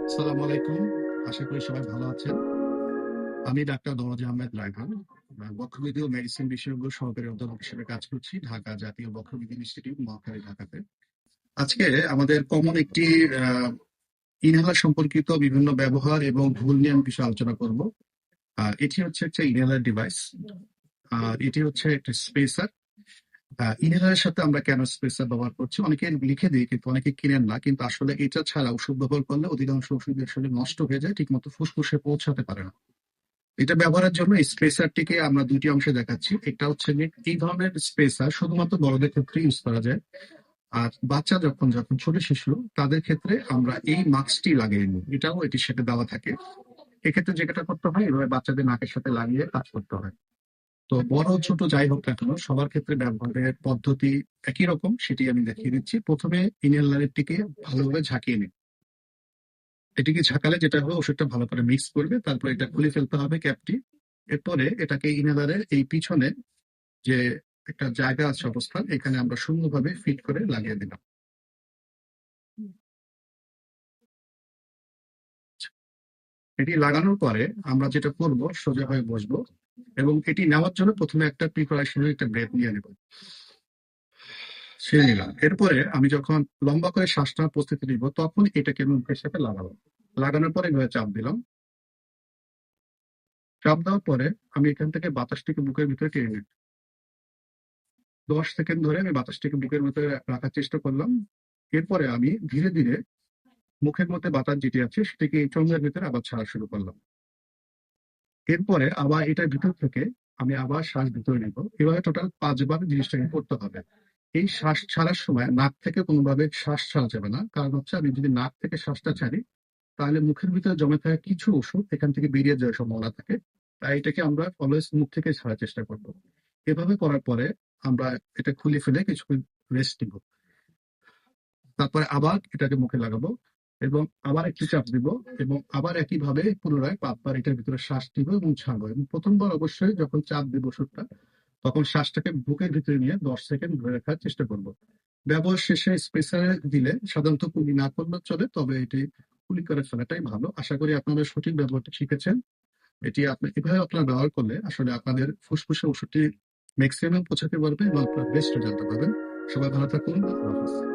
আসসালামু আলাইকুম। আশা করি সবাই ভালো আছেন। আমি ডাক্তার দরজ আহমেদ রায়হান, বক্ষবিধি ও মেডিসিন বিশেষজ্ঞ সহকারী অধ্যাপক হিসেবে কাজ করছি ঢাকা জাতীয় বক্ষবিধি ইনস্টিটিউট মহাখালী, ঢাকাতে। আজকে আমাদের কমন একটি ইনহেলার সম্পর্কিত বিভিন্ন ব্যবহার এবং ভুল নিয়ে আমি বিষয়ে আলোচনা করব। এটি হচ্ছে একটা ইনহেলার ডিভাইস, আর এটি হচ্ছে একটা স্পেসার। ইনহেলারের সাথে আমরা কেন স্পেসার ব্যবহার করছি, অনেকে লিখে দিই কিন্তু অনেকে কিনেন না, কিন্তু আসলে এটা ছাড়া ওষুধ ব্যবহার করলে অধিকাংশ ওষুধ আসলে নষ্ট হয়ে যায়, ঠিক মতো ফুসফুসে পৌঁছাতে পারে না। এটা ব্যবহারের জন্য এই স্পেসারটিকে আমরা দুটি অংশে দেখাচ্ছি। একটা হচ্ছে যে এই ধরনের স্পেসার শুধুমাত্র বড়দের ক্ষেত্রে ইউজ করা যায়, আর বাচ্চা যখন যখন ছোট শিশু তাদের ক্ষেত্রে আমরা এই মাস্কটি লাগিয়ে নিই, এটাও এটির সাথে দেওয়া থাকে। এক্ষেত্রে যেটা করতে হয়, এভাবে বাচ্চাদের নাকের সাথে লাগিয়ে কাজ করতে হয়। তো বড় ছোট যাই হোক না কেন, সবার ক্ষেত্রে ব্যবহারের পদ্ধতি একই রকম, সেটি আমি দেখিয়ে দিচ্ছি। প্রথমে ইনহেলারটিকে ভালোভাবে ঝাঁকিয়ে নিই। এটিকে ঝাঁকালে যেটা হবে, ওষুধটা ভালো করে মিক্স করবে, তারপর এটা খুলে ফেলতে হবে ক্যাপটি। এরপরে এটাকে ইনহেলারের এই পিছনে যে একটা জায়গা আছে অবস্থান, এখানে আমরা সুন্দরভাবে ফিট করে লাগিয়ে দিলাম। এটি লাগানোর পরে আমরা যেটা করব, সোজা হয়ে বসবো এবং এটি নেওয়ার জন্য প্রথমে একটা প্রিপারেশনের একটা ব্রেথ নিয়ে নেব। ছেড়ে নিলাম। এরপরে আমি যখন লম্বা করে শ্বাস নেওয়ার প্রস্তুতি নিব, তখন এটাকে মুখের সাথে লাগাবো। লাগানোর পরে এভাবে চাপ দিলাম। চাপ দেওয়ার পরে আমি এখান থেকে বাতাসটিকে বুকের ভিতরে টেনে নিই। 10 সেকেন্ড ধরে আমি বাতাসটিকে বুকের ভিতরে রাখার চেষ্টা করলাম। এরপরে আমি ধীরে ধীরে মুখের মধ্যে বাতাস যেটি আছে সেটিকে এই চোঙের ভিতরে আবার ছাড়া শুরু করলাম। এরপরে আবার এটার ভিতর থেকে আমি আবার শ্বাস ভিতরে নিব। এভাবে টোটাল 5 বার জিনিসটাকে করতে হবে। এই শ্বাস ছাড়ার সময় নাক থেকে কোনোভাবে শ্বাস ছাড়া যাবে না, কারণ হচ্ছে আমি যদি নাক থেকে শ্বাসটা ছাড়ি, তাহলে মুখের ভিতরে জমে থাকা কিছু ওষুধ এখান থেকে বেরিয়ে যাওয়ার সম্ভাবনা থাকে। তাই এটাকে আমরা অলওয়েজ মুখ থেকে ছাড়ার চেষ্টা করবো। এভাবে করার পরে আমরা এটা খুলে ফেলে কিছুক্ষণ রেস্ট নিব। তারপরে আবার এটাকে মুখে লাগাবো এবং আবার একটু চাপ দিব এবং আবার একইভাবে পুনরায় 5 বার এটার ভিতরে শ্বাস নিব এবং ছাড়বো। এবং প্রথমবার অবশ্যই যখন চাপ দিব ওষুধটা, তখন শ্বাসটাকে বুকের ভিতরে নিয়ে 10 সেকেন্ড ধরে রাখার চেষ্টা করব। ব্যবহার শেষে স্পেসারে দিলে সাধারণত কুলি না করলেও চলে, তবে এটি কুলি করে ফেলাটাই ভালো। আশা করি আপনারা সঠিক ব্যবহারটা শিখেছেন। এটি আপনি এভাবে আপনারা ব্যবহার করলে আসলে আপনাদের ফুসফুসে ওষুধটি ম্যাক্সিমাম পৌঁছাতে পারবে এবং আপনার বেস্ট রেজাল্ট পাবেন। সবাই ভালো থাকুন। আল্লাহ হাফেজ।